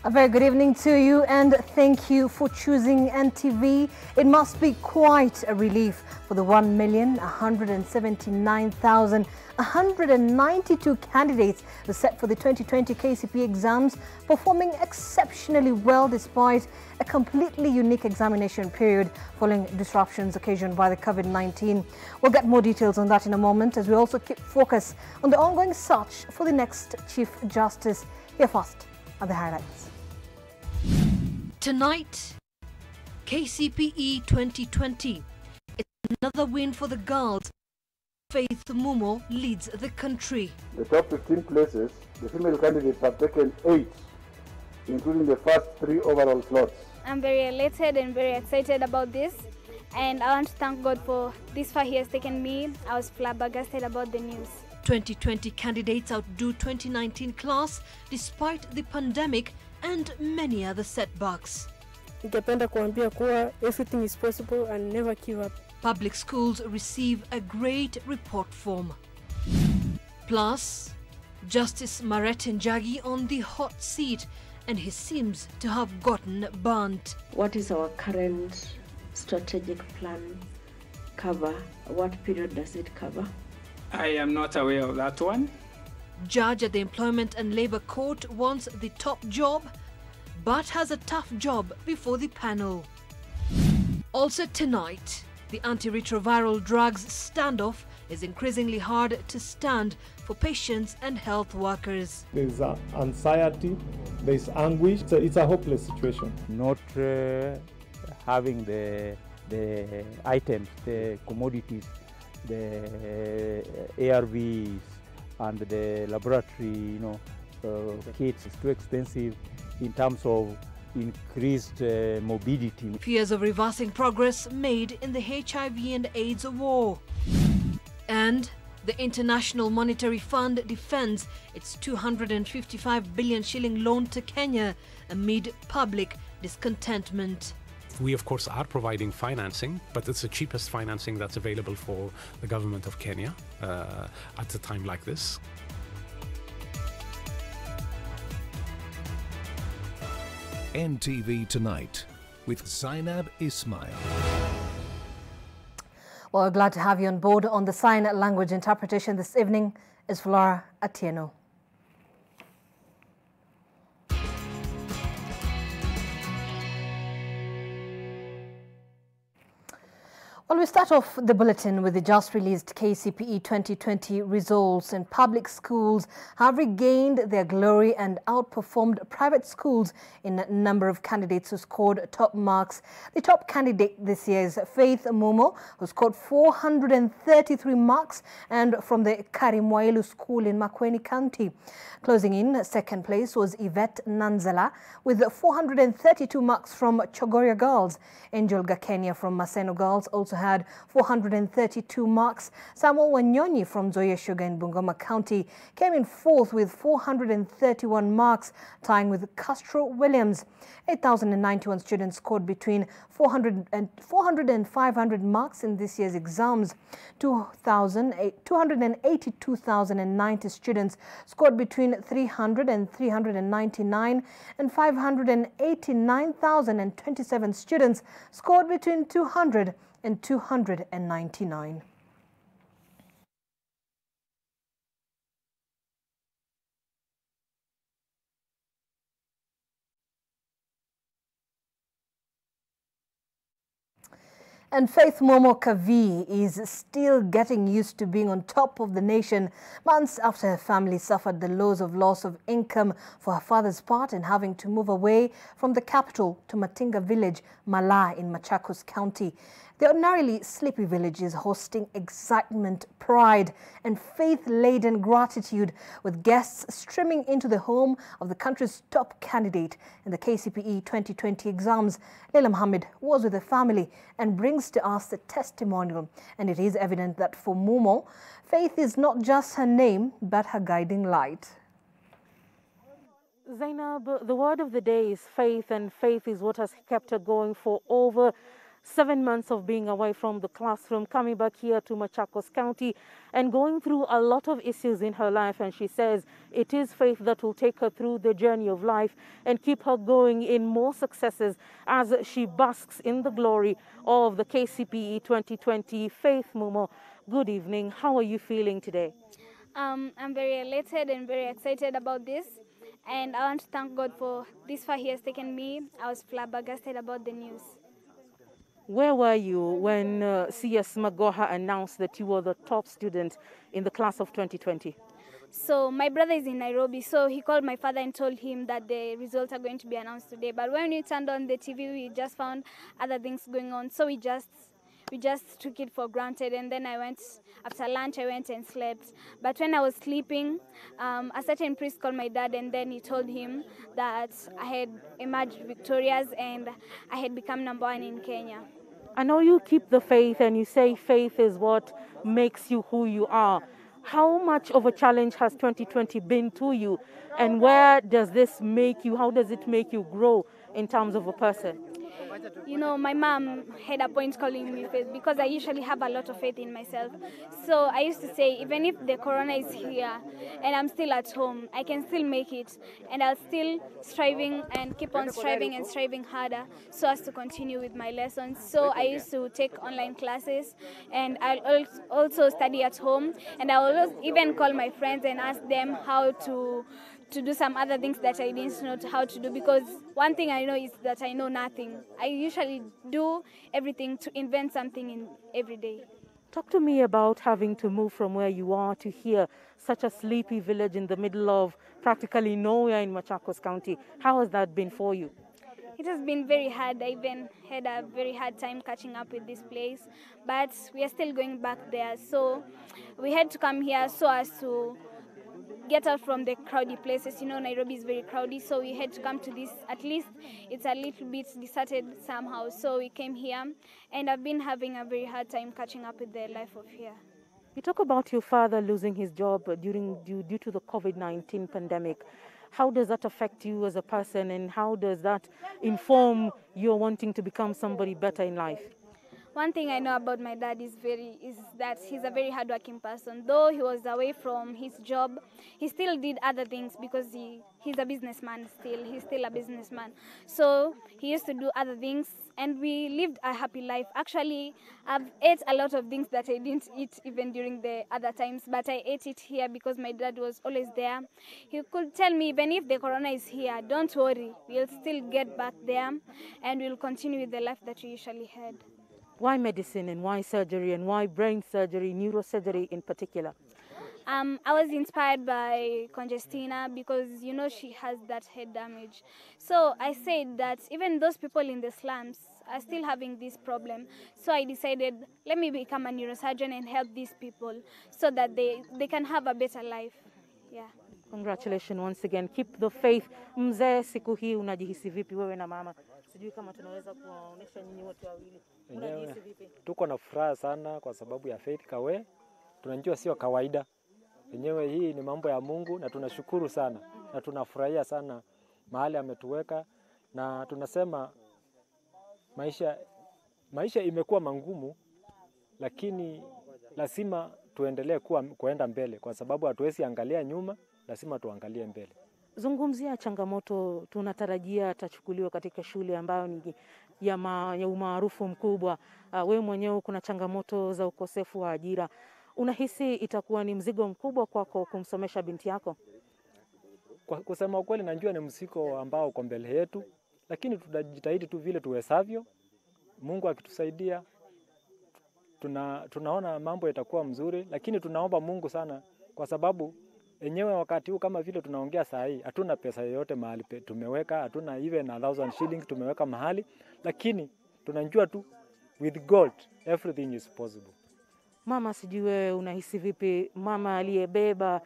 A very good evening to you and thank you for choosing NTV. It must be quite a relief for the 1,179,192 candidates who set for the 2020 KCPE exams, performing exceptionally well despite a completely unique examination period following disruptions occasioned by the COVID-19. We'll get more details on that in a moment as we also keep focus on the ongoing search for the next Chief Justice. Here first are the highlights. Tonight, KCPE 2020. It's another win for the girls. Faith Momo leads the country. The top 15 places, the female candidates have taken 8, including the first 3 overall slots. I'm very elated and very excited about this, and I want to thank God for this far He has taken me. I was flabbergasted about the news. 2020 candidates outdo 2019 class despite the pandemic and many other setbacks. Ningependa kuambia kuwa everything is possible and never give up. Public schools receive a great report form. Plus, Justice Maret Njagi on the hot seat, and he seems to have gotten burnt. What is our current strategic plan cover? What period does it cover? I am not aware of that one. Judge at the Employment and Labour Court wants the top job, but has a tough job before the panel. Also tonight, the antiretroviral drugs standoff is increasingly hard to stand for patients and health workers. There's anxiety, there's anguish, so it's a hopeless situation. Not having the items, the commodities, the ARVs and the laboratory, kits is too expensive in terms of increased morbidity. Fears of reversing progress made in the HIV and AIDS war. And the International Monetary Fund defends its 255 billion shilling loan to Kenya amid public discontentment. We, of course, are providing financing, but it's the cheapest financing that's available for the government of Kenya at a time like this. NTV Tonight with Zainab Ismail. Well, we're glad to have you on board. On the sign language interpretation this evening is Flora Atieno. Well, we start off the bulletin with the just released KCPE 2020 results, and public schools have regained their glory and outperformed private schools in a number of candidates who scored top marks. The top candidate this year is Faith Momo, who scored 433 marks, and from the Karimwailu School in Makueni County. Closing in second place was Yvette Nanzala with 432 marks from Chogoria Girls. Angel Gakenya from Maseno Girls also had 432 marks. Samuel Wanyonyi from Zoya Sugar in Bungoma County came in fourth with 431 marks, tying with Castro Williams. 8,091 students scored between 400 and 500 marks in this year's exams. 282,090 students scored between 300 and 399, and 589,027 students scored between 200 and 299. And Faith Momo Kavi is still getting used to being on top of the nation months after her family suffered the loss of income for her father's part and having to move away from the capital to Matinga village, Mala in Machakos County. The ordinarily sleepy village is hosting excitement, pride, and faith-laden gratitude, with guests streaming into the home of the country's top candidate in the KCPE 2020 exams. Leila Mohammed was with the family and brings to us the testimonial. And it is evident that for Momo, faith is not just her name, but her guiding light. Zainab, the word of the day is faith, and faith is what has kept her going for over 7 months of being away from the classroom, coming back here to Machakos County and going through a lot of issues in her life. And she says it is faith that will take her through the journey of life and keep her going in more successes as she basks in the glory of the KCPE 2020. Faith, Momo, good evening. How are you feeling today? I'm very elated and very excited about this. And I want to thank God for this far He has taken me. I was flabbergasted about the news. Where were you when CS Magoha announced that you were the top student in the class of 2020? So my brother is in Nairobi, so he called my father and told him that the results are going to be announced today. But when we turned on the TV, we just found other things going on. So we just took it for granted. And then after lunch, I went and slept. But when I was sleeping, a certain priest called my dad, and then he told him that I had emerged victorious and I had become #1 in Kenya. I know you keep the faith and you say faith is what makes you who you are. How much of a challenge has 2020 been to you? And where does this make you, how does it make you grow in terms of a person? You know, my mom had a point calling me faith because I usually have a lot of faith in myself. So I used to say, even if the corona is here and I'm still at home, I can still make it. And I'll still striving and keep on striving and striving harder so as to continue with my lessons. So I used to take online classes and I'll also study at home. And I will even call my friends and ask them how to do some other things that I didn't know how to do, because one thing I know is that I know nothing. I usually do everything to invent something in every day. Talk to me about having to move from where you are to here, such a sleepy village in the middle of practically nowhere in Machakos County. How has that been for you? It has been very hard. I even had a very hard time catching up with this place, but we are still going back there. So we had to come here so as to get out from the crowded places. You know, Nairobi is very crowded, so we had to come to this. At least it's a little bit deserted somehow. So we came here, and I've been having a very hard time catching up with the life of here. You talk about your father losing his job due to the COVID-19 pandemic. How does that affect you as a person, and how does that inform your wanting to become somebody better in life? One thing I know about my dad is that he's a very hardworking person. Though he was away from his job, he still did other things because he's a businessman still. He's still a businessman. So he used to do other things, and we lived a happy life. Actually, I've ate a lot of things that I didn't eat even during the other times, but I ate it here because my dad was always there. He could tell me, even if the corona is here, don't worry, we'll still get back there, and we'll continue with the life that we usually had. Why medicine and why surgery and why brain surgery, neurosurgery in particular? I was inspired by Congestina because, you know, she has that head damage. So I said that even those people in the slums are still having this problem. So I decided, let me become a neurosurgeon and help these people so that they can have a better life. Yeah. Congratulations once again. Keep the faith. Mzee, siku hii unajihisi vipi wewe na mama? Sijui kama tunaweza kuwaonesha nyinyi wote wawili. Unajihisi vipi? Tuko na furaha sana kwa sababu ya Faith Kawe. Tunajua sio kawaida. Wenyewe hii ni mambo ya Mungu na tunashukuru sana na tunafurahia sana mahali ametuweka, na tunasema maisha imekuwa mangumu, lakini lazima tuendelee kuenda mbele kwa sababu hatuwezi angalia nyuma, lazima tuangalie mbele. Zungumzia changamoto tunatarajia atachukuliwa katika shule ambayo ni ya umaarufu mkubwa. Wewe mwenyewe kuna changamoto za ukosefu wa ajira. Unahisi itakuwa ni mzigo mkubwa kwako kumsomesha binti yako? Kwa kusema ukweli, najua ni mzigo ambao uko mbele yetu, lakini tutajitahidi tu vile tuwezavyo. Mungu akitusaidia, tunaona mambo yatakuwa mzuri, lakini tunaomba Mungu sana kwa sababu enyewe wakati huu kama vile tunaongea saa hii hatuna pesa yoyote mahali tumeweka, hatuna even 1,000 shillings tumeweka mahali, lakini tunajua tu with God everything is possible. Mama, sijui wewe unahisi vipi, mama aliyebeba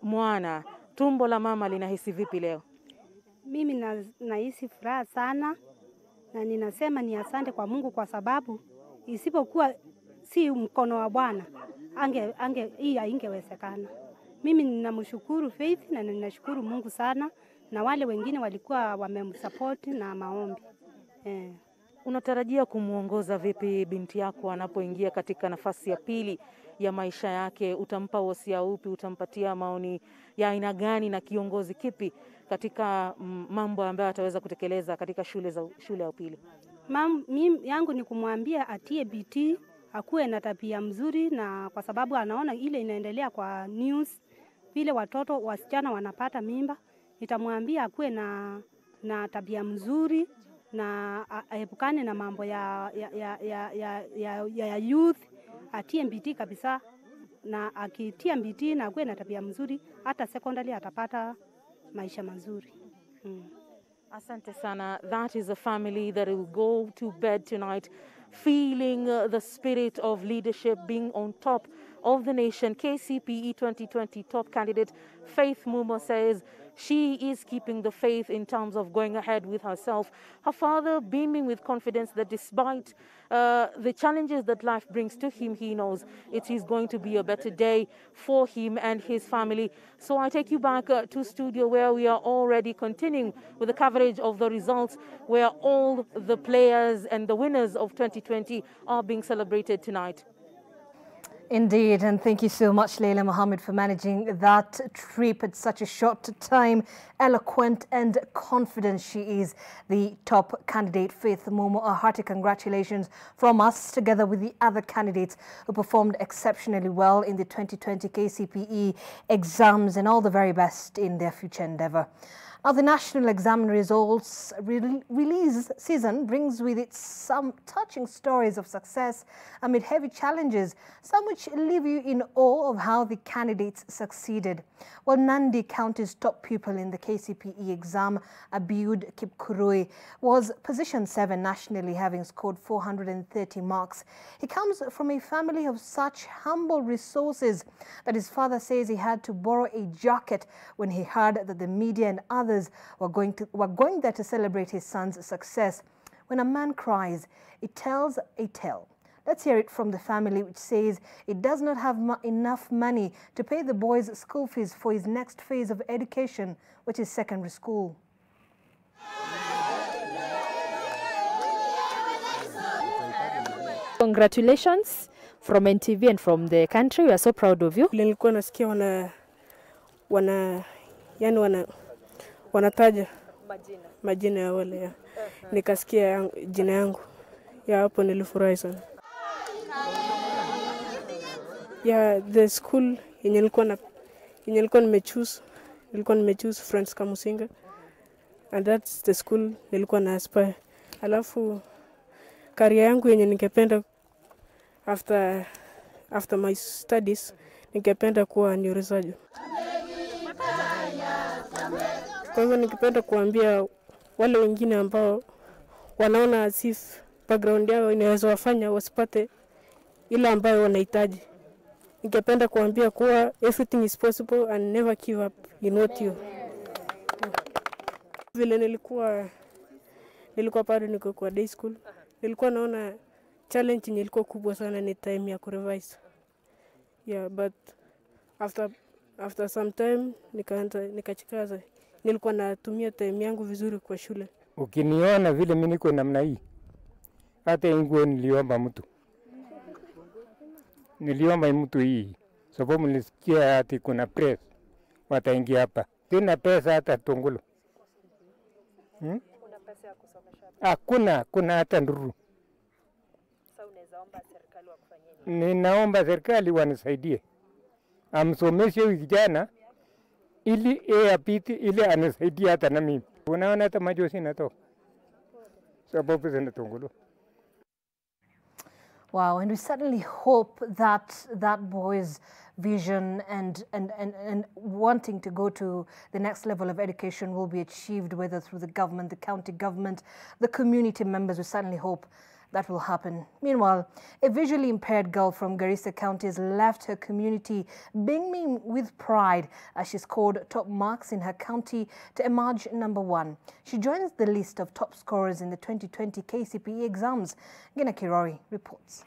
mwana, tumbo la mama linahisi vipi leo? Mimi nahisi furaha sana na ninasema ni asante kwa Mungu kwa sababu isipokuwa si mkono wa Bwana hii haingewezekana. Mimi ninamshukuru Faith na ninashukuru Mungu sana, na wale wengine walikuwa wamemsupport na maombi. Unatarajia kumwongoza vipi binti yako anapoingia katika nafasi ya pili ya maisha yake? Utampa wosia upi? Utampatia maoni ya aina gani na kiongozi kipi katika mambo ambayo ataweza kutekeleza katika shule ya upili? Mimi yangu ni kumwambia atie bidii, akuwe na tabia mzuri, na kwa sababu anaona ile inaendelea kwa news vile watoto wasichana wanapata mimba, nitamwambia akuwe na tabia mzuri na aepukane na mambo ya youth, atie bidii kabisa, na akitia bidii na akuwe na tabia mzuri, hata secondary atapata maisha mazuri. Asante sana. That is a family that will go to bed tonight feeling the spirit of leadership, being on top of the nation. KCPE 2020 top candidate Faith Momo says she is keeping the faith in terms of going ahead with herself. Her father beaming with confidence that despite the challenges that life brings to him, he knows it is going to be a better day for him and his family. So I take you back to studio where we are already continuing with the coverage of the results, where all the players and the winners of 2020 are being celebrated tonight. Indeed, and thank you so much, Leila Mohammed, for managing that trip at such a short time. Eloquent and confident she is, the top candidate, Faith Momo. A hearty congratulations from us, together with the other candidates who performed exceptionally well in the 2020 KCPE exams, and all the very best in their future endeavour. Now, the national exam results release season brings with it some touching stories of success amid heavy challenges, some which leave you in awe of how the candidates succeeded. Well, Nandi County's top pupil in the KCPE exam, Abiud Kip Kurui, was position 7 nationally, having scored 430 marks. He comes from a family of such humble resources that his father says he had to borrow a jacket when he heard that the media and others were going there to celebrate his son's success. When a man cries, it tells a tale. Let's hear it from the family, which says it does not have enough money to pay the boy's school fees for his next phase of education, which is secondary school. Congratulations from NTV and from the country. We are so proud of you. Nilikuwa nasikia wanataja majina ya wale ya. Nikasikia jina yangu ya hapo, nilifurahi sana. Ya the school yenye nilikuwa nimechoose Friends Kamusinga, and that's the school nilikuwa na aspire. Alafu career yangu yenye ningependa after my studies, ningependa kuwa neurosurgeon. Kwa hivyo ningependa kuambia wale wengine ambao wanaona as if background yao inaweza wafanya wasipate ile ambayo wanahitaji. Ningependa kuambia kuwa everything is possible and never give up in what you. Vile nilikuwa bado niko kwa day school, nilikuwa naona challenge ilikuwa kubwa sana, ni time ya kurevise. Yeah, but after some time nikachikaza. Nilikuwa natumia time yangu vizuri kwa shule. Ukiniona vile mimi niko namna hii, hata inguo niliomba mtu hii, sababu nilisikia ati kuna press wataingia hapa. Sina pesa hata tongolo. Kuna pesa ya kusomesha? Kuna hata nduru. Sasa unaweza omba serikali wakufanyie nini? Ninaomba serikali wanisaidie. Amsomeshe huyu kijana ili apite, ili anisaidia hata na mimi. Unaona hata majosi natoka. Sababu sina tongolo. Wow, and we certainly hope that that boy's vision and wanting to go to the next level of education will be achieved, whether through the government, the county government, the community members. We certainly hope that will happen. Meanwhile, a visually impaired girl from Garissa County has left her community beaming with pride as she scored top marks in her county to emerge #1. She joins the list of top scorers in the 2020 KCPE exams. Gina Kirori reports.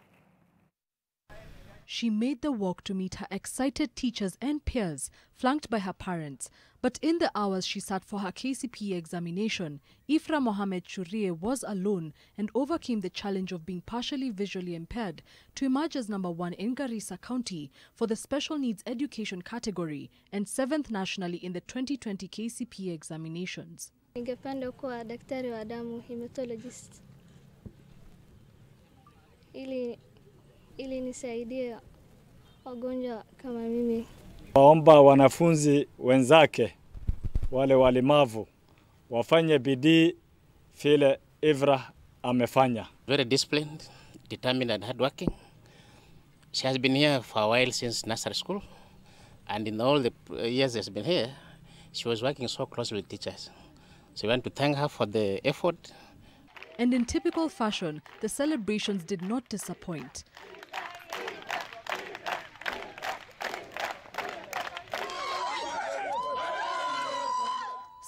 She made the walk to meet her excited teachers and peers, flanked by her parents. But in the hours she sat for her KCPE examination, Ifra Mohammed Churie was alone and overcame the challenge of being partially visually impaired to emerge as #1 in Garissa County for the special needs education category and 7th nationally in the 2020 KCPE examinations. Ningependa kuwa daktari wa damu, hematologist, ili nisaidie wagonjwa kama mimi. Waomba wanafunzi wenzake wale walemavu wafanye bidii vile Ifra amefanya. Very disciplined, determined and hardworking. She has been here for a while since nursery school, and in all the years she's been here, she was working so closely with teachers. So we want to thank her for the effort. And in typical fashion, the celebrations did not disappoint.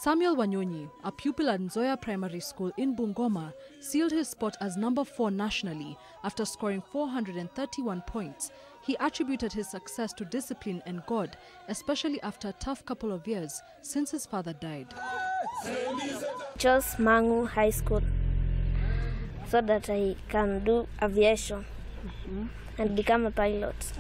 Samuel Wanyonyi, a pupil at Nzoya Primary School in Bungoma, sealed his spot as #4 nationally after scoring 431 points. He attributed his success to discipline and God, especially after a tough couple of years since his father died. Chose Mangu High School so that I can do aviation and become a pilot.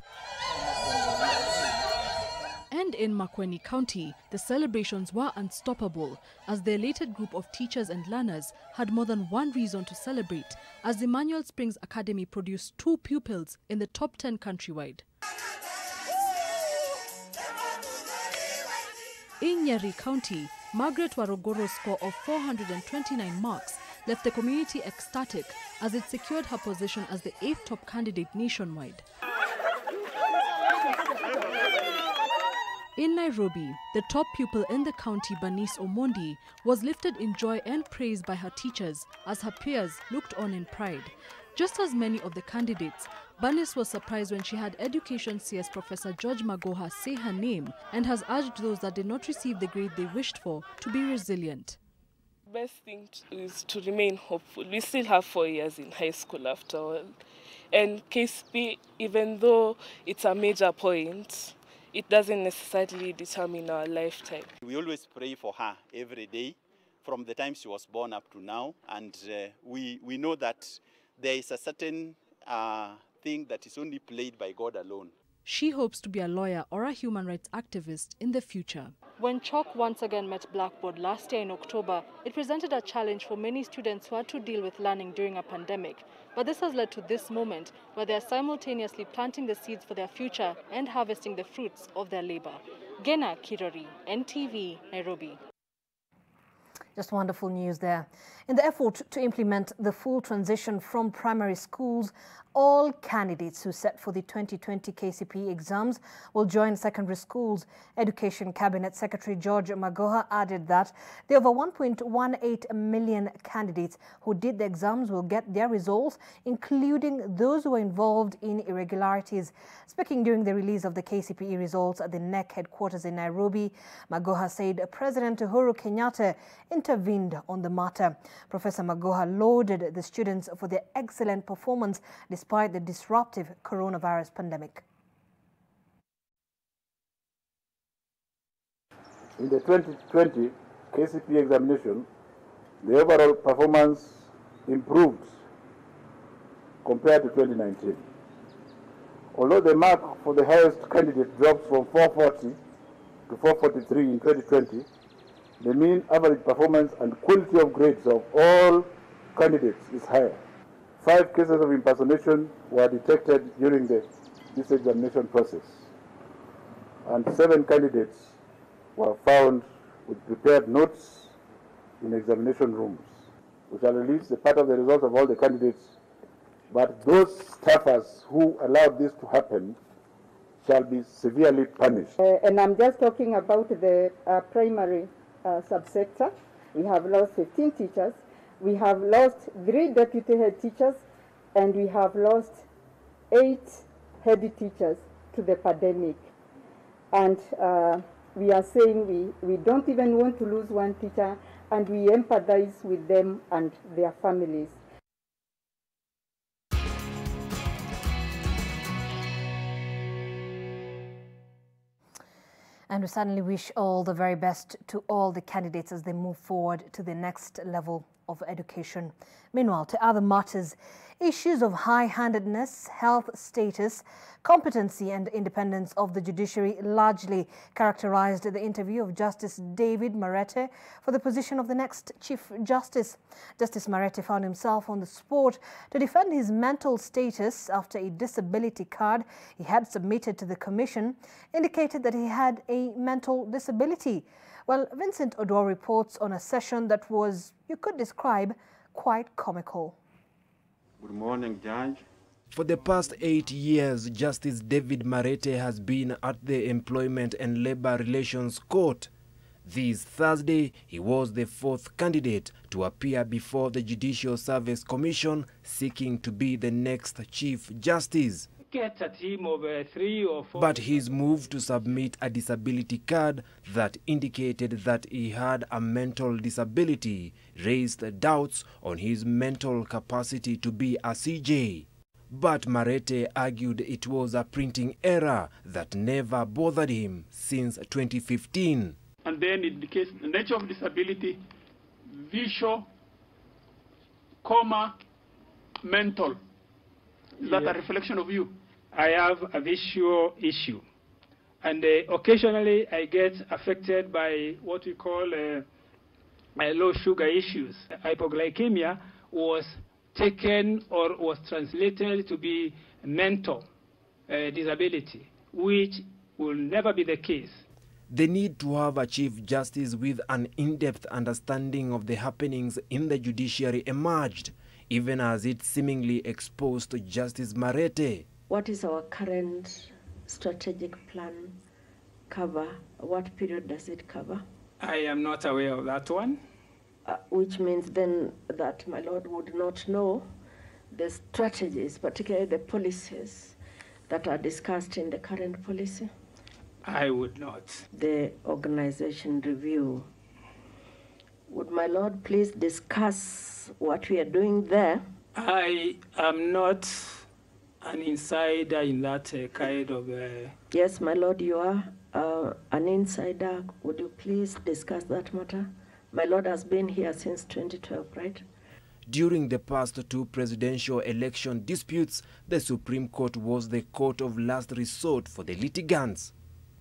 And in Makueni County, the celebrations were unstoppable as the elated group of teachers and learners had more than one reason to celebrate, as Emmanuel Springs Academy produced 2 pupils in the top 10 countrywide. In Nyeri County, Margaret Warogoro's score of 429 marks left the community ecstatic as it secured her position as the 8th top candidate nationwide. In Nairobi, the top pupil in the county, Bernice Omondi, was lifted in joy and praise by her teachers as her peers looked on in pride. Just as many of the candidates, Bernice was surprised when she had Education CS Professor George Magoha say her name and has urged those that did not receive the grade they wished for to be resilient. The best thing is to remain hopeful. We still have 4 years in high school after all. And KCP, even though it's a major point, it doesn't necessarily determine our lifetime. We always pray for her every day from the time she was born up to now, and we know that there is a certain thing that is only played by God alone. She hopes to be a lawyer or a human rights activist in the future. When Chalk once again met Blackboard last year in October, it presented a challenge for many students who had to deal with learning during a pandemic. But this has led to this moment where they are simultaneously planting the seeds for their future and harvesting the fruits of their labor. Gena Kirori, NTV, Nairobi. Just wonderful news there. In the effort to implement the full transition from primary schools, all candidates who set for the 2020 KCPE exams will join secondary schools. Education Cabinet Secretary George Magoha added that the over 1.18 million candidates who did the exams will get their results, including those who were involved in irregularities. Speaking during the release of the KCPE results at the NEC headquarters in Nairobi, Magoha said President Uhuru Kenyatta intervened on the matter. Professor Magoha lauded the students for their excellent performance despite the disruptive coronavirus pandemic. In the 2020 KCPE examination, the overall performance improved compared to 2019. Although the mark for the highest candidate dropped from 440 to 443 in 2020, the mean average performance and quality of grades of all candidates is higher. 5 cases of impersonation were detected during this examination process, and 7 candidates were found with prepared notes in examination rooms. We shall release the part of the results of all the candidates, but those staffers who allowed this to happen shall be severely punished. And I'm just talking about the primary subsector. We have lost 15 teachers. We have lost 3 deputy head teachers, and we have lost 8 head teachers to the pandemic. And we are saying we don't even want to lose one teacher, and we empathize with them and their families. And we certainly wish all the very best to all the candidates as they move forward to the next level of education. Meanwhile, to other matters, issues of high-handedness, health status, competency and independence of the judiciary largely characterized the interview of Justice David Marete for the position of the next Chief Justice. Justice Marete found himself on the spot to defend his mental status after a disability card he had submitted to the commission indicated that he had a mental disability. Well, Vincent Odor reports on a session that was, you could describe, quite comical. Good morning, Judge. For the past 8 years, Justice David Marete has been at the Employment and Labor Relations Court. This Thursday, he was the 4th candidate to appear before the Judicial Service Commission seeking to be the next Chief Justice. Get a team of 3 or 4. But his move to submit a disability card that indicated that he had a mental disability raised doubts on his mental capacity to be a CJ. But Marete argued it was a printing error that never bothered him since 2015. And then it indicates the nature of disability, visual, mental. Is that a reflection of you? I have a visual issue. And occasionally I get affected by what we call low sugar issues. Hypoglycemia was taken or was translated to be mental disability, which will never be the case. The need to have a Chief Justice with an in-depth understanding of the happenings in the judiciary emerged, even as it seemingly exposed Justice Marete. What is our current strategic plan cover? What period does it cover? I am not aware of that one. Which means then that my Lord would not know the strategies, particularly the policies that are discussed in the current policy. I would not. The organization review. Would my Lord please discuss what we are doing there? I am not an insider in that kind of... Yes, my Lord, you are an insider. Would you please discuss that matter? My Lord has been here since 2012, right? During the past 2 presidential election disputes, the Supreme Court was the court of last resort for the litigants.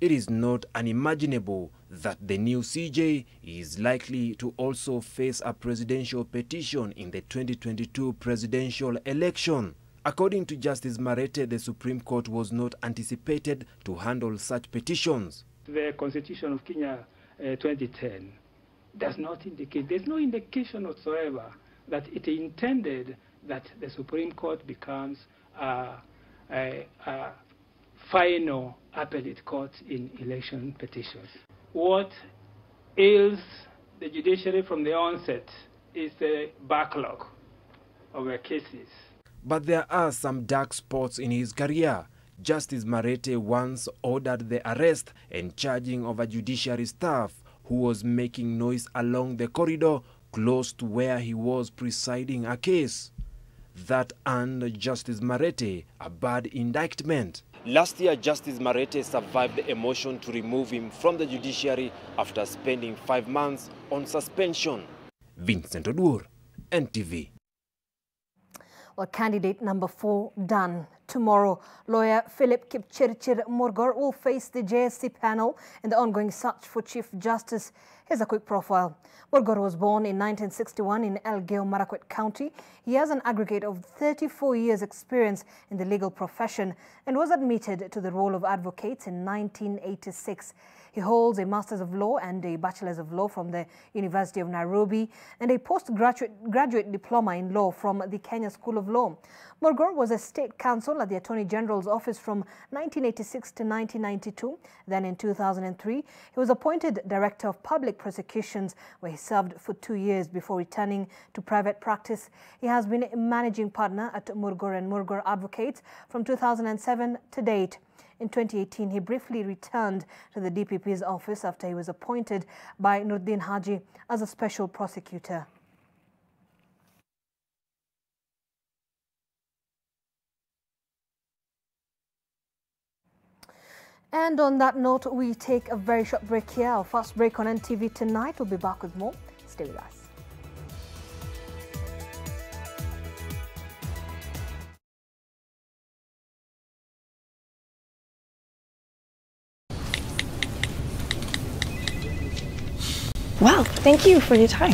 It is not unimaginable that the new CJ is likely to also face a presidential petition in the 2022 presidential election. According to Justice Marete, the Supreme Court was not anticipated to handle such petitions. The Constitution of Kenya 2010 does not indicate, there's no indication whatsoever that it intended that the Supreme Court becomes a final appellate court in election petitions. What ails the judiciary from the onset is the backlog of cases. But there are some dark spots in his career. Justice Marete once ordered the arrest and charging of a judiciary staff who was making noise along the corridor close to where he was presiding a case. That earned Justice Marete a bad indictment. Last year, Justice Marete survived a motion to remove him from the judiciary after spending 5 months on suspension. Vincent Odur, NTV. Well, candidate number 4 done. Tomorrow, lawyer Philip Kipchirchir Morgor will face the JSC panel in the ongoing search for Chief Justice. Here's a quick profile. Morgor was born in 1961 in Elgeyo Marakwet County. He has an aggregate of 34 years' experience in the legal profession and was admitted to the role of advocate in 1986. He holds a Master's of Law and a Bachelor's of Law from the University of Nairobi and a postgraduate diploma in law from the Kenya School of Law. Morgor was a state counsel at the Attorney General's office from 1986 to 1992. Then in 2003, he was appointed Director of Public Prosecutions, where he served for 2 years before returning to private practice. He has been a managing partner at Morgor & Morgor Advocates from 2007 to date. In 2018, he briefly returned to the DPP's office after he was appointed by Nurdin Haji as a special prosecutor. And on that note, we take a very short break here. Our first break on NTV tonight. We'll be back with more. Stay with us. Wow, thank you for your time.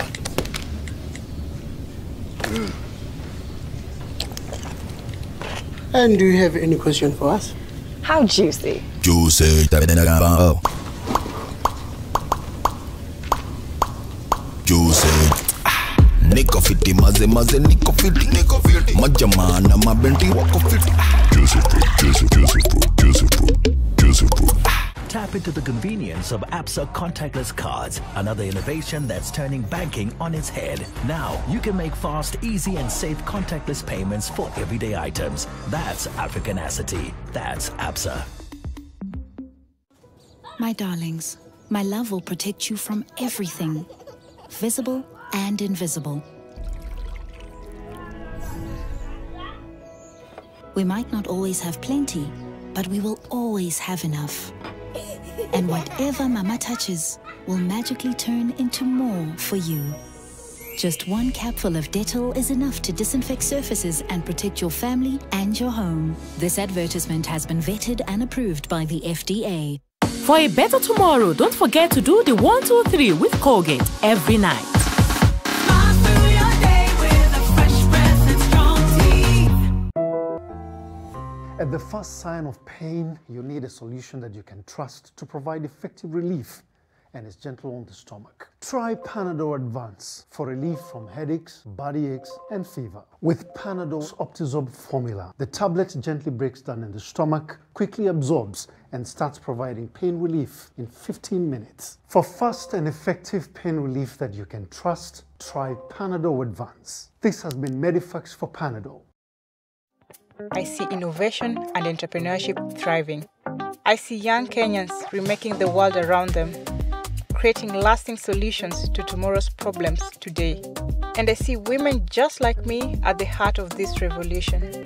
And do you have any question for us? How juicy. Juicy. Juicy. Niko fiti maze niko fiti majamana mabenti wako fiti. Juicy. Tap into the convenience of ABSA contactless cards, another innovation that's turning banking on its head. Now, you can make fast, easy and safe contactless payments for everyday items. That's Africanacity. That's ABSA. My darlings, my love will protect you from everything, visible and invisible. We might not always have plenty, but we will always have enough. And whatever Mama touches will magically turn into more for you. Just one capful of Dettol is enough to disinfect surfaces and protect your family and your home. This advertisement has been vetted and approved by the FDA. For a better tomorrow, don't forget to do the 1, 2, 3 with Colgate every night. At the first sign of pain, you need a solution that you can trust to provide effective relief and is gentle on the stomach. Try Panadol Advance for relief from headaches, body aches, and fever. With Panadol's Optizorb formula, the tablet gently breaks down in the stomach, quickly absorbs, and starts providing pain relief in 15 minutes. For fast and effective pain relief that you can trust, try Panadol Advance. This has been Medifax for Panadol. I see innovation and entrepreneurship thriving. I see young Kenyans remaking the world around them, creating lasting solutions to tomorrow's problems today. And I see women just like me at the heart of this revolution.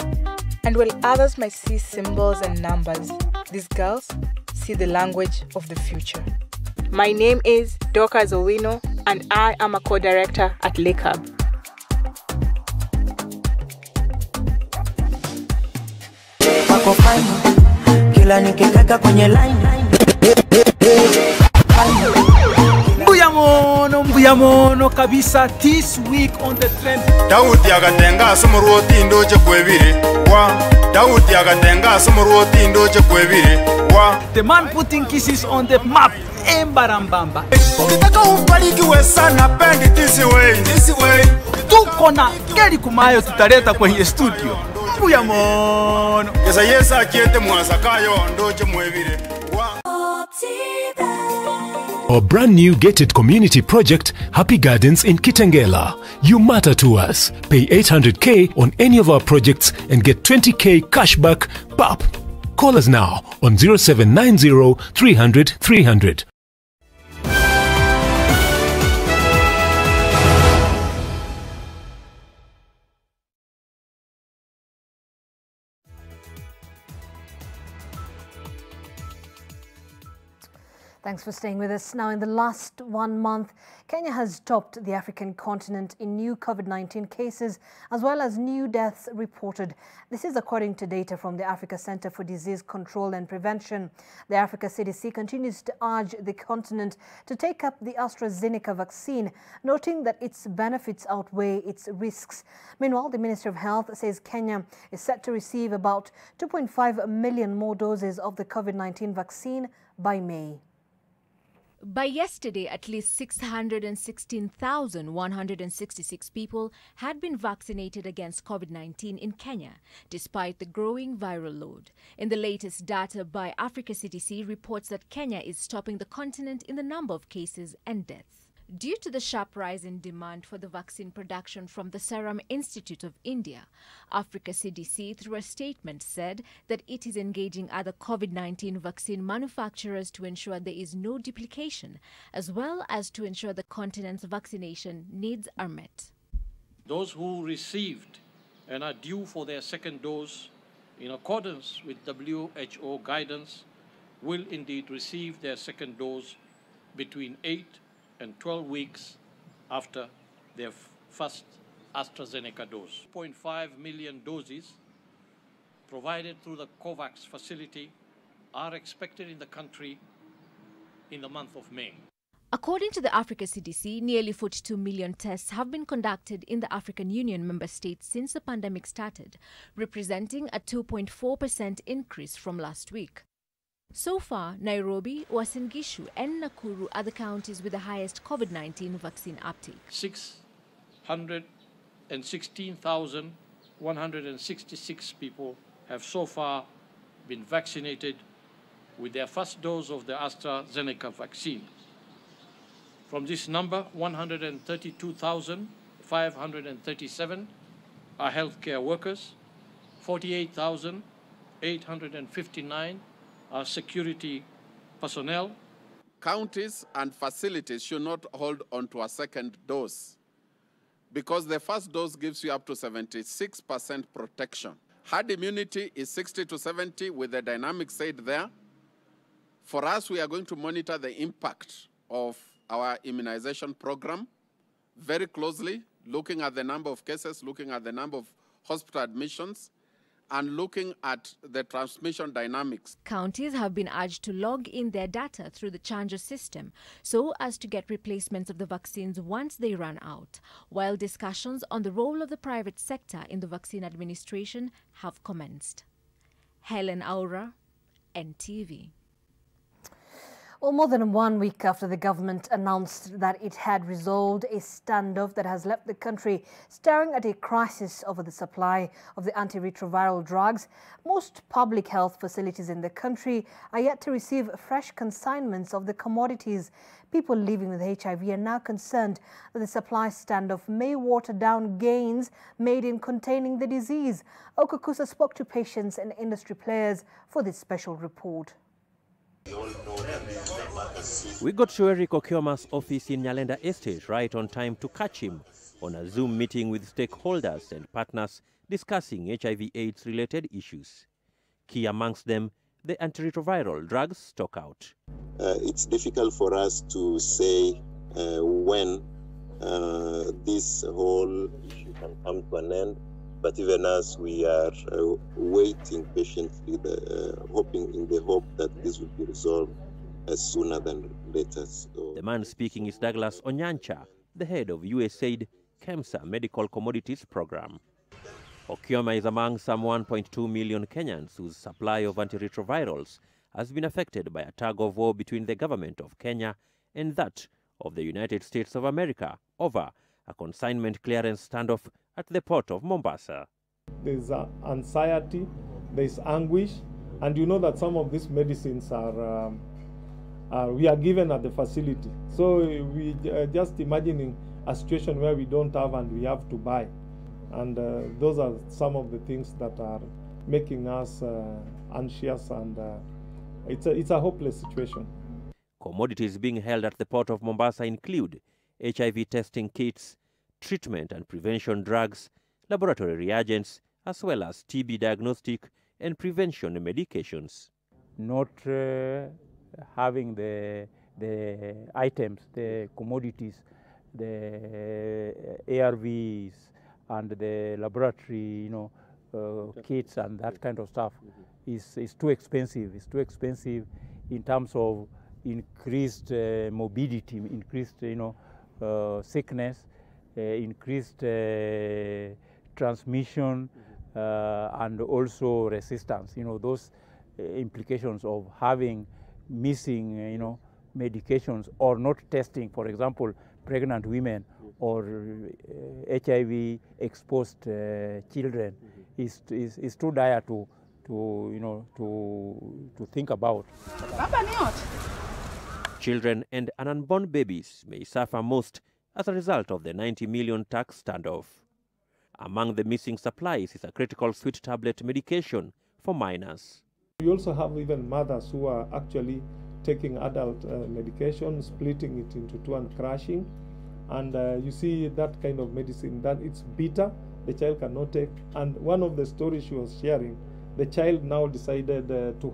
And while others might see symbols and numbers, these girls see the language of the future. My name is Dorcas Owino, and I am a co-director at LACAB. Mbuyamono kabisa this week on the trend. Daudi agatenga sumuruoti ndoje kwebire wa Daudi agatenga sumuruoti ndoje kwebire wa The man putting kisses on the map embarambamba. Ukitaka ubarikiwe sana pendi this way. Tuko na Geri Kumayo tutaleta kwenye studio. Mbuyamono. Yesa kiete mwasakayo ndoje mwebire wa Our brand new gated community project, Happy Gardens in Kitengela. You matter to us. Pay 800k on any of our projects and get 20k cashback. Pop! Call us now on 0790 300 300. Thanks for staying with us. Now, in the last 1 month, Kenya has topped the African continent in new COVID-19 cases, as well as new deaths reported. This is according to data from the Africa Center for Disease Control and Prevention. The Africa CDC continues to urge the continent to take up the AstraZeneca vaccine, noting that its benefits outweigh its risks. Meanwhile, the Ministry of Health says Kenya is set to receive about 2.5 million more doses of the COVID-19 vaccine by May. By yesterday, at least 616,166 people had been vaccinated against COVID-19 in Kenya, despite the growing viral load. In the latest data by Africa CDC reports that Kenya is topping the continent in the number of cases and deaths. Due to the sharp rise in demand for the vaccine production from the Serum Institute of India, Africa CDC, through a statement, said that it is engaging other COVID-19 vaccine manufacturers to ensure there is no duplication, as well as to ensure the continent's vaccination needs are met. Those who received and are due for their second dose, in accordance with WHO guidance, will indeed receive their second dose between 8 and 12 weeks after their first AstraZeneca dose. 0.5 million doses provided through the COVAX facility are expected in the country in the month of May. According to the Africa CDC, nearly 42 million tests have been conducted in the African Union member states since the pandemic started, representing a 2.4% increase from last week. So far, Nairobi, Uasin Gishu and Nakuru are the counties with the highest COVID-19 vaccine uptake. 616,166 people have so far been vaccinated with their first dose of the AstraZeneca vaccine. From this number, 132,537 are healthcare workers, 48,859 are security personnel. Counties and facilities should not hold on to a second dose because the first dose gives you up to 76% protection. Herd immunity is 60 to 70 with the dynamic said there. For us, we are going to monitor the impact of our immunization program very closely, looking at the number of cases, looking at the number of hospital admissions, and looking at the transmission dynamics. Counties have been urged to log in their data through the Chanjo system so as to get replacements of the vaccines once they run out, while discussions on the role of the private sector in the vaccine administration have commenced. Helen Aura, NTV. Well, more than 1 week after the government announced that it had resolved a standoff that has left the country staring at a crisis over the supply of the antiretroviral drugs, most public health facilities in the country are yet to receive fresh consignments of the commodities. People living with HIV are now concerned that the supply standoff may water down gains made in containing the disease. Okukusa spoke to patients and industry players for this special report. We got to Eric Okioma's office in Nyalenda Estate right on time to catch him on a Zoom meeting with stakeholders and partners discussing HIV/AIDS related issues. Key amongst them, the antiretroviral drugs stockout. It's difficult for us to say when this whole issue can come to an end, but even as we are waiting patiently, hoping in the hope that this will be resolved sooner than later. So the man speaking is Douglas Onyancha, the head of USAID KEMSA Medical Commodities Program. Okioma is among some 1.2 million Kenyans whose supply of antiretrovirals has been affected by a tug-of-war between the government of Kenya and that of the United States of America over a consignment clearance standoff at the port of Mombasa. There's anxiety, there's anguish, and you know that some of these medicines we are given at the facility. So we just imagining a situation where we don't have and we have to buy. And those are some of the things that are making us anxious, and it's a hopeless situation. Commodities being held at the port of Mombasa include HIV testing kits, treatment and prevention drugs, laboratory reagents, as well as TB diagnostic and prevention medications. Not having the items, the commodities, the ARVs and the laboratory, kits and that kind of stuff is too expensive. It's too expensive in terms of increased morbidity, increased, sickness, increased transmission, and also resistance. Those implications of having missing, medications or not testing, for example, pregnant women or HIV-exposed children is too dire to think about. Children and unborn babies may suffer most as a result of the 90 million tax standoff. Among the missing supplies is a critical sweet tablet medication for minors. We also have even mothers who are actually taking adult medication, splitting it into two and crushing. And you see that kind of medicine, that it's bitter, the child cannot take. And one of the stories she was sharing, the child now decided to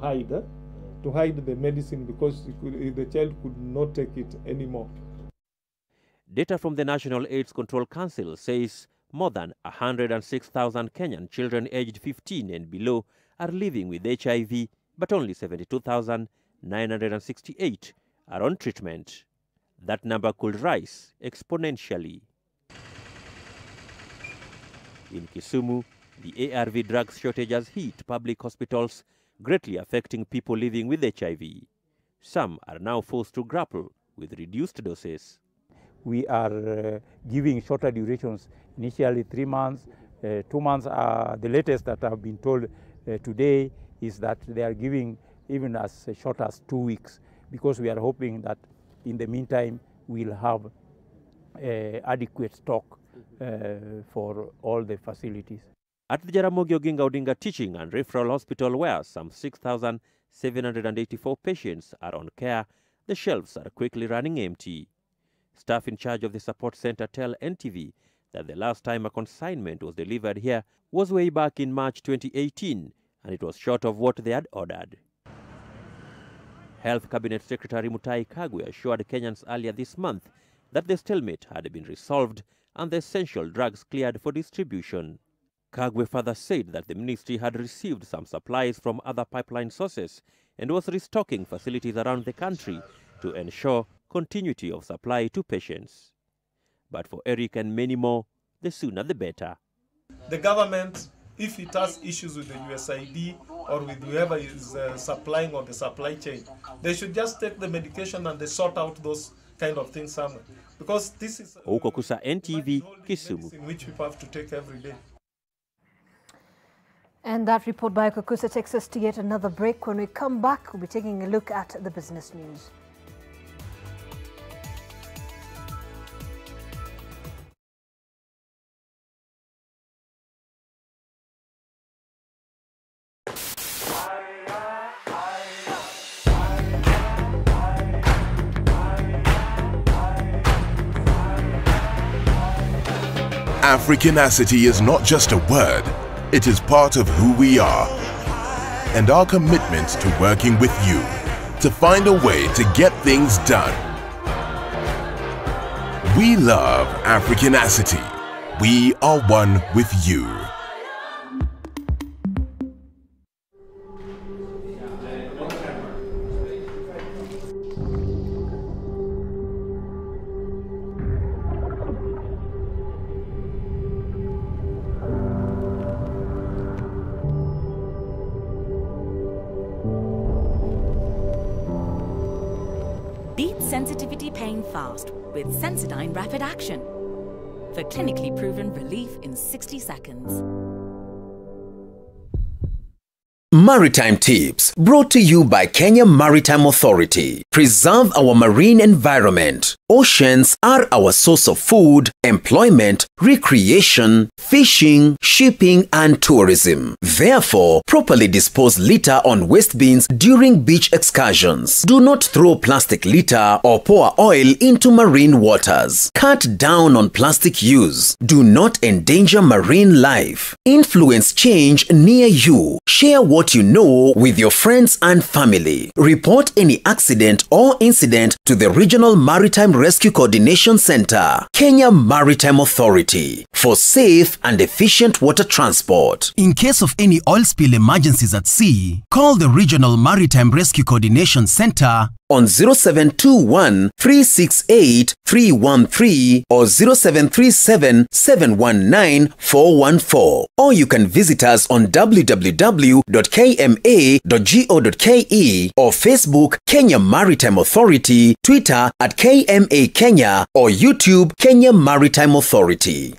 to hide the medicine because the child could not take it anymore. Data from the National AIDS Control Council says more than 106,000 Kenyan children aged 15 and below are living with HIV, but only 72,968 are on treatment. That number could rise exponentially. In Kisumu, the ARV drugs shortage has hit public hospitals, greatly affecting people living with HIV. Some are now forced to grapple with reduced doses. We are giving shorter durations, initially 3 months, 2 months. The latest that I've been told today is that they are giving even as short as 2 weeks, because we are hoping that in the meantime we'll have adequate stock for all the facilities. At the Jaramogi Oginga Odinga Teaching and Referral Hospital, where some 6,784 patients are on care, the shelves are quickly running empty. Staff in charge of the support center tell NTV that the last time a consignment was delivered here was way back in March 2018, and it was short of what they had ordered. Health Cabinet Secretary Mutahi Kagwe assured Kenyans earlier this month that the stalemate had been resolved and the essential drugs cleared for distribution. Kagwe further said that the ministry had received some supplies from other pipeline sources and was restocking facilities around the country to ensure continuity of supply to patients. But for Eric and many more, the sooner the better. The government, if it has issues with the USAID or with whoever is supplying on the supply chain, they should just take the medication and they sort out those kind of things somewhere. Because this is Okukusa NTV, Kisumu, which people have to take every day. And that report by Okukusa takes us to yet another break. When we come back, we'll be taking a look at the business news. Africanacity is not just a word, it is part of who we are. And our commitment to working with you to find a way to get things done. We love Africanacity. We are one with you. Sensitivity pain fast with Sensodyne Rapid Action for clinically proven relief in 60 seconds. Maritime Tips, brought to you by Kenya Maritime Authority. Preserve our marine environment. Oceans are our source of food, employment, recreation, fishing, shipping, and tourism. Therefore, properly dispose litter on waste bins during beach excursions. Do not throw plastic litter or pour oil into marine waters. Cut down on plastic use. Do not endanger marine life. Influence change near you. Share what you know with your friends and family. Report any accident or incident to the Regional Maritime Rescue Coordination Center, Kenya Maritime Authority, for safe and efficient water transport. In case of any oil spill emergencies at sea, call the Regional Maritime Rescue Coordination Center on 0721 368 313 or 0737 719 414. Or you can visit us on www.kma.go.ke or Facebook Kenya Maritime Authority, Twitter at KMA Kenya or YouTube Kenya Maritime Authority.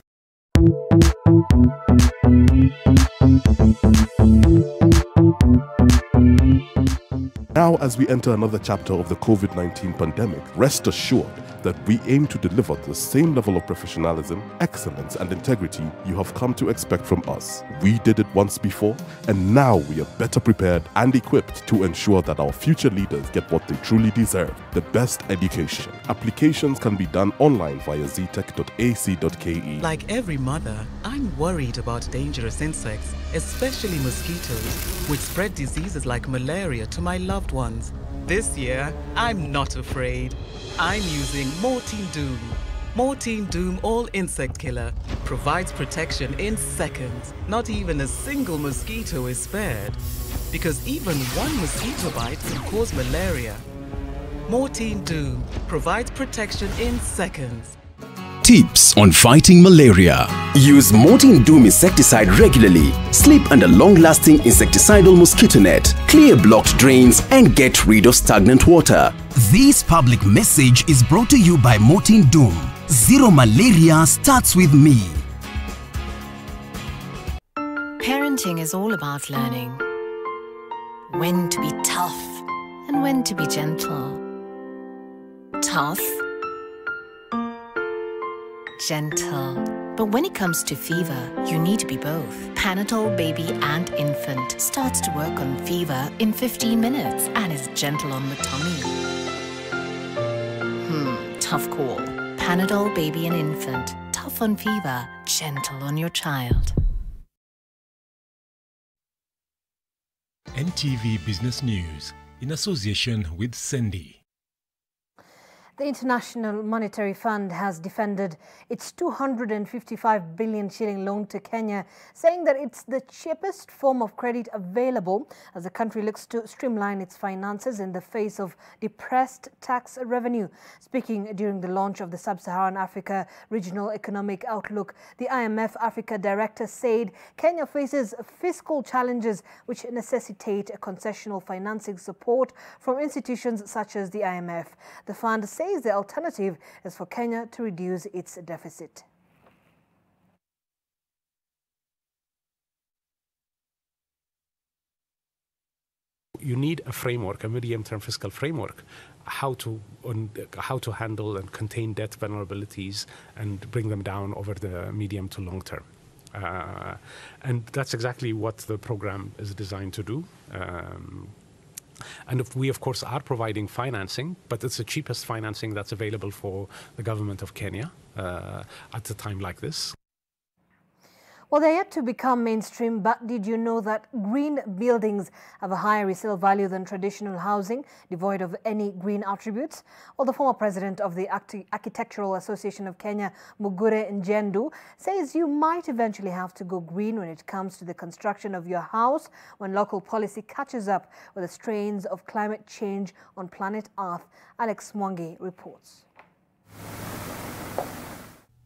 Now, as we enter another chapter of the COVID-19 pandemic, rest assured that we aim to deliver the same level of professionalism, excellence, and integrity you have come to expect from us. We did it once before, and now we are better prepared and equipped to ensure that our future leaders get what they truly deserve, the best education. Applications can be done online via ztech.ac.ke. Like every mother, I'm worried about dangerous insects, especially mosquitoes, which spread diseases like malaria to my loved ones. This year, I'm not afraid. I'm using Mortein Doom. Mortein Doom All Insect Killer provides protection in seconds. Not even a single mosquito is spared, because even one mosquito bite can cause malaria. Mortein Doom provides protection in seconds. Tips on fighting malaria. Use Mortein Doom insecticide regularly. Sleep under long-lasting insecticidal mosquito net. Clear blocked drains and get rid of stagnant water. This public message is brought to you by Mortein Doom. Zero malaria starts with me. Parenting is all about learning when to be tough and when to be gentle. Tough, gentle. But when it comes to fever, you need to be both. Panadol Baby and Infant starts to work on fever in 15 minutes and is gentle on the tummy. Tough call. Panadol Baby and Infant. Tough on fever, gentle on your child. NTV Business News in association with Sandy. The International Monetary Fund has defended its 255 billion shilling loan to Kenya, saying that it's the cheapest form of credit available as the country looks to streamline its finances in the face of depressed tax revenue. Speaking during the launch of the Sub-Saharan Africa Regional Economic Outlook, the IMF Africa Director said Kenya faces fiscal challenges which necessitate a concessional financing support from institutions such as the IMF. The fund says the alternative is for Kenya to reduce its deficit. You need a framework, a medium-term fiscal framework, how to handle and contain debt vulnerabilities and bring them down over the medium to long term. And that's exactly what the program is designed to do. And we, of course, are providing financing, but it's the cheapest financing that's available for the government of Kenya at a time like this. Well, they're yet to become mainstream, but did you know that green buildings have a higher resale value than traditional housing, devoid of any green attributes? Well, the former president of the Architectural Association of Kenya, Mugure Njendu, says you might eventually have to go green when it comes to the construction of your house when local policy catches up with the strains of climate change on planet Earth. Alex Mwangi reports.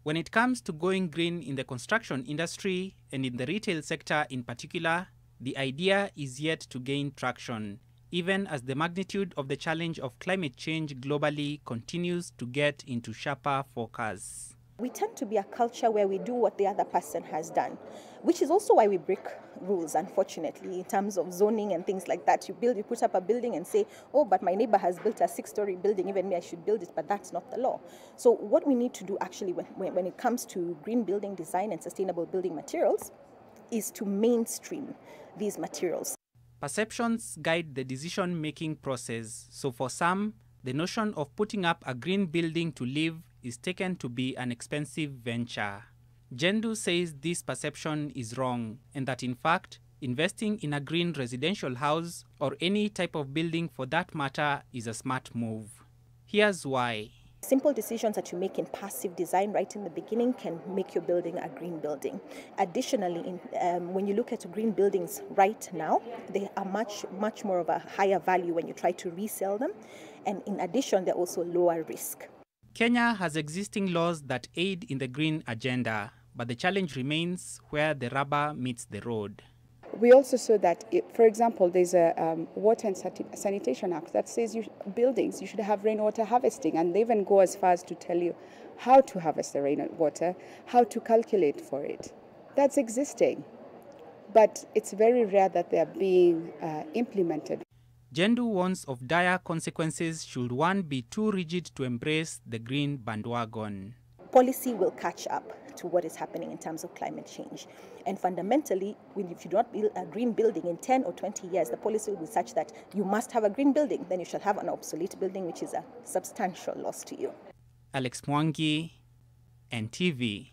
When it comes to going green in the construction industry and in the retail sector in particular, the idea is yet to gain traction, even as the magnitude of the challenge of climate change globally continues to get into sharper focus. We tend to be a culture where we do what the other person has done, which is also why we break rules, unfortunately, in terms of zoning and things like that. You put up a building and say, oh, but my neighbor has built a 6-story building, even me, I should build it, but that's not the law. So what we need to do actually when it comes to green building design and sustainable building materials is to mainstream these materials. Perceptions guide the decision-making process. So for some, the notion of putting up a green building to live is taken to be an expensive venture. Njendu says this perception is wrong and that in fact, investing in a green residential house or any type of building for that matter is a smart move. Here's why. Simple decisions that you make in passive design right in the beginning can make your building a green building. Additionally, when you look at green buildings right now, they are much more of a higher value when you try to resell them. And in addition, they're also lower risk. Kenya has existing laws that aid in the green agenda, but the challenge remains where the rubber meets the road. We also saw that, for example, there's a Water and Sanitation Act that says buildings, you should have rainwater harvesting, and they even go as far as to tell you how to harvest the rainwater, how to calculate for it. That's existing, but it's very rare that they're being implemented. Njendu warns of dire consequences should one be too rigid to embrace the green bandwagon. Policy will catch up to what is happening in terms of climate change. And fundamentally, if you don't build a green building in 10 or 20 years, the policy will be such that you must have a green building. Then you should have an obsolete building, which is a substantial loss to you. Alex Mwangi, NTV.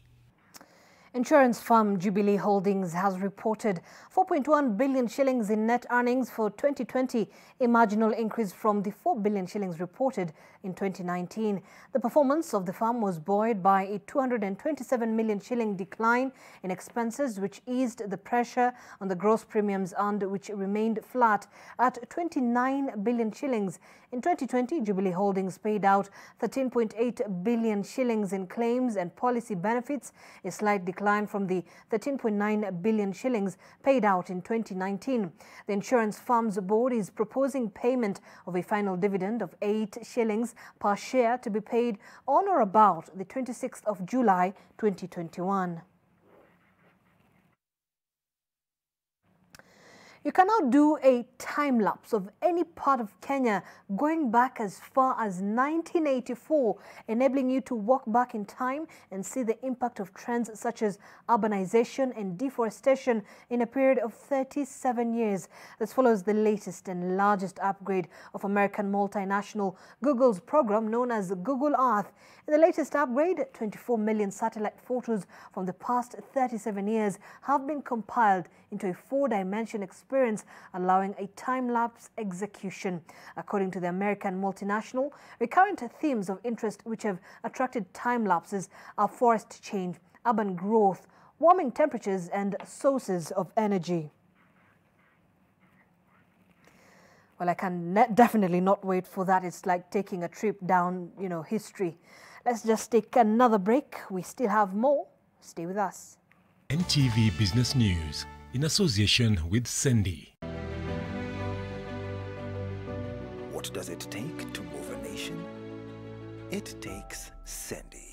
Insurance firm Jubilee Holdings has reported 4.1 billion shillings in net earnings for 2020, a marginal increase from the 4 billion shillings reported in 2019. The performance of the firm was buoyed by a 227 million shilling decline in expenses, which eased the pressure on the gross premiums earned, which remained flat at 29 billion shillings. In 2020, Jubilee Holdings paid out 13.8 billion shillings in claims and policy benefits, a slight decline from the 13.9 billion shillings paid out in 2019. The insurance firm's board is proposing payment of a final dividend of 8 shillings per share to be paid on or about the 26th of July 2021. You can now do a time-lapse of any part of Kenya going back as far as 1984, enabling you to walk back in time and see the impact of trends such as urbanization and deforestation in a period of 37 years. This follows the latest and largest upgrade of American multinational Google's program known as Google Earth. In the latest upgrade, 24 million satellite photos from the past 37 years have been compiled into a 4-dimension experience, allowing a time-lapse execution. According to the American multinational, recurrent themes of interest which have attracted time-lapses are forest change, urban growth, warming temperatures, and sources of energy. Well, I can definitely not wait for that. It's like taking a trip down, history. Let's just take another break. We still have more. Stay with us. NTV Business News in association with Sendi. What does it take to move a nation? It takes Sendi.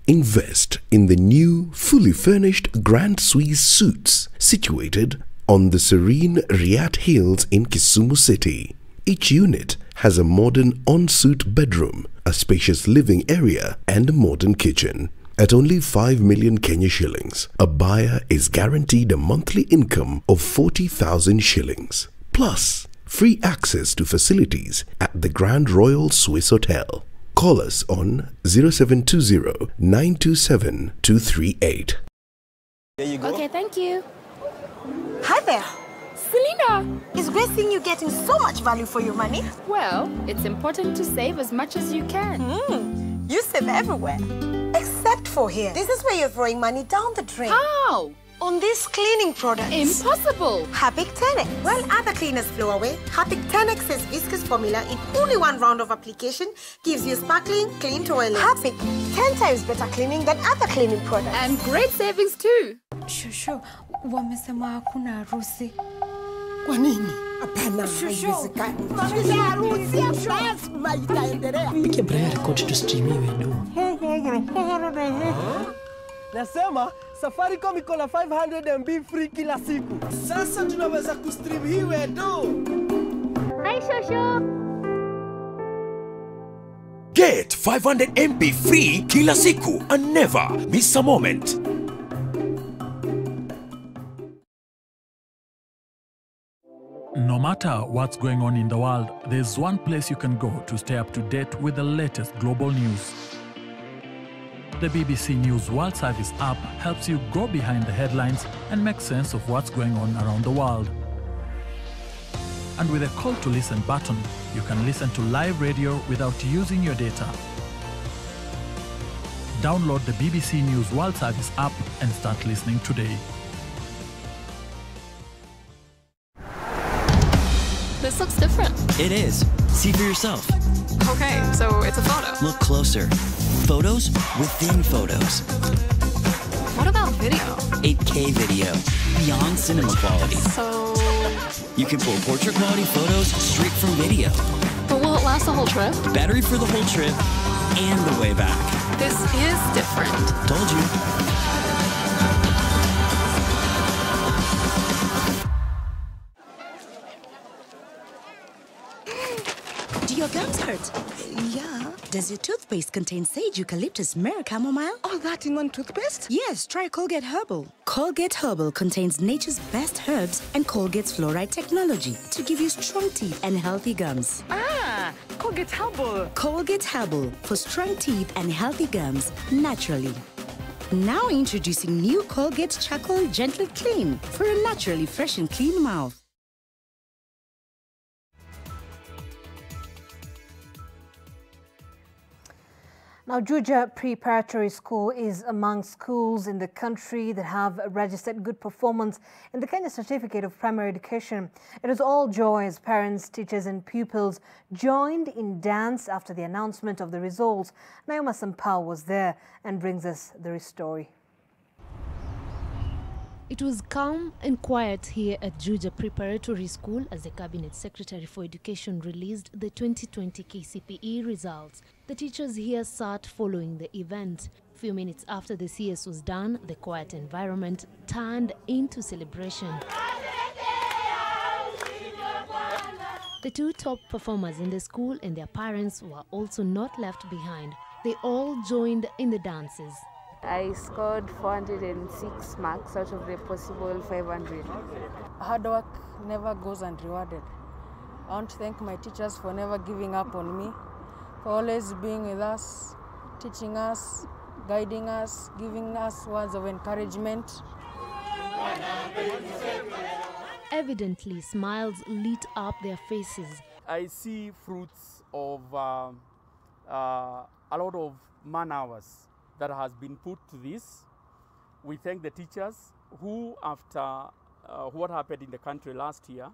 Invest in the new, fully furnished Grand Suisse Suites situated on the serene Riat Hills in Kisumu City. Each unit has a modern en-suite bedroom, a spacious living area, and a modern kitchen. At only 5 million Kenya shillings, a buyer is guaranteed a monthly income of 40,000 shillings. Plus, free access to facilities at the Grand Royal Swiss Hotel. Call us on 0720 927 238. There you go. Okay, thank you. Hi there. Selena! It's great seeing you getting so much value for your money. Well, it's important to save as much as you can. You save everywhere. Except for here. This is where you're throwing money down the drain. How? On these cleaning products. Impossible! Harpic 10X. While other cleaners flow away, Harpic 10X's viscous formula in only one round of application gives you sparkling, clean toilet. Harpic, 10 times better cleaning than other cleaning products. And great savings too. Shushu, wamesema hakuna harusi. Kwa nini? Hapana, haiwezekani. Mamisha harusi, lazima itaendelea. Pike Brian record tustreamiwe do. Nasema Safaricom iko na 500 MB free kila siku. Sasa tunaweza kustream hii wedo. Hi Shosho. Get 500 MB free kila siku and never miss a moment. No matter what's going on in the world, there's one place you can go to stay up to date with the latest global news. The BBC News World Service app helps you go behind the headlines and make sense of what's going on around the world. And with a call to listen button, you can listen to live radio without using your data. Download the BBC News World Service app and start listening today. This looks different. It is. See for yourself. Okay, so it's a photo. Look closer. Photos within photos. What about video? 8K video. Beyond cinema quality. So... You can pull portrait quality photos straight from video. But will it last the whole trip? Battery for the whole trip and the way back. This is different. Told you. Do your gums hurt? Yeah. Does your toothpaste contain sage, eucalyptus, myrrh, chamomile? All that in one toothpaste? Yes, try Colgate Herbal. Colgate Herbal contains nature's best herbs and Colgate's fluoride technology to give you strong teeth and healthy gums. Ah, Colgate Herbal. Colgate Herbal for strong teeth and healthy gums naturally. Now introducing new Colgate Charcoal Gently Clean for a naturally fresh and clean mouth. Now, Juja Preparatory School is among schools in the country that have registered good performance in the Kenya Certificate of Primary Education. It was all joy as parents, teachers and pupils joined in dance after the announcement of the results. Naima Sampao was there and brings us the story. It was calm and quiet here at Juja Preparatory School as the Cabinet Secretary for Education released the 2020 KCPE results. The teachers here sat following the event. A few minutes after the CS was done, the quiet environment turned into celebration. The two top performers in the school and their parents were also not left behind. They all joined in the dances. I scored 406 marks out of the possible 500. Hard work never goes unrewarded. I want to thank my teachers for never giving up on me, for always being with us, teaching us, guiding us, giving us words of encouragement. Evidently, smiles lit up their faces. I see fruits of a lot of man hours that has been put to this. We thank the teachers who, after what happened in the country last year,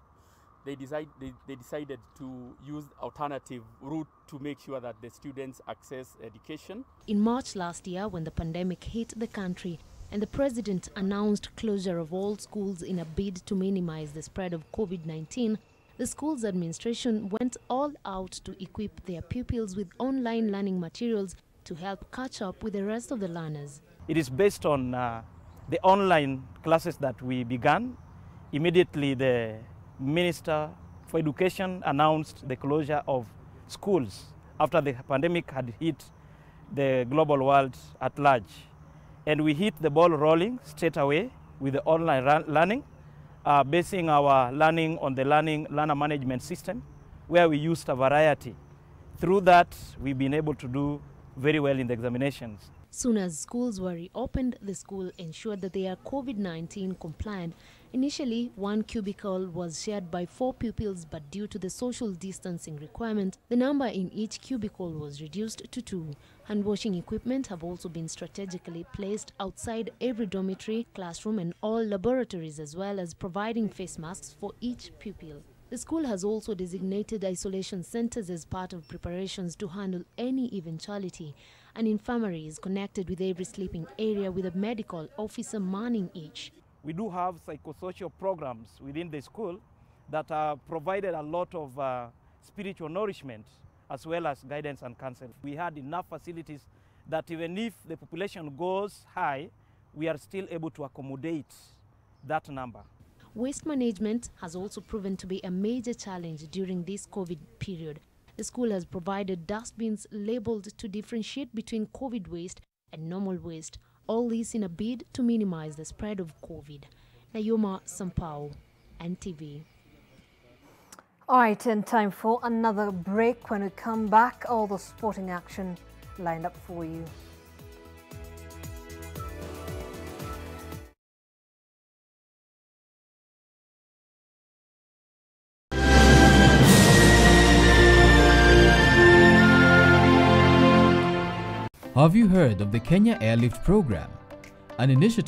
they decided to use alternative route to make sure that the students access education. In March last year, when the pandemic hit the country and the president announced closure of all schools in a bid to minimize the spread of COVID-19, the school's administration went all out to equip their pupils with online learning materials to help catch up with the rest of the learners. It is based on the online classes that we began. Immediately, the Minister for Education announced the closure of schools after the pandemic had hit the global world at large. And we hit the ball rolling straight away with the online learning, basing our learning on the learner management system, where we used a variety. Through that, we've been able to do very well in the examinations. Soon as schools were reopened, the school ensured that they are COVID-19 compliant. Initially, one cubicle was shared by 4 pupils, but due to the social distancing requirement, the number in each cubicle was reduced to 2. Hand washing equipment have also been strategically placed outside every dormitory, classroom and all laboratories, as well as providing face masks for each pupil. The school has also designated isolation centers as part of preparations to handle any eventuality. An infirmary is connected with every sleeping area with a medical officer manning each. We do have psychosocial programs within the school that provided a lot of spiritual nourishment as well as guidance and counsel. We had enough facilities that even if the population goes high, we are still able to accommodate that number. Waste management has also proven to be a major challenge during this COVID period. The school has provided dustbins labeled to differentiate between COVID waste and normal waste, all this in a bid to minimize the spread of COVID. Naima Sampao, NTV. All right, and time for another break. When we come back, all the sporting action lined up for you. Have you heard of the Kenya Airlift Program? An initiative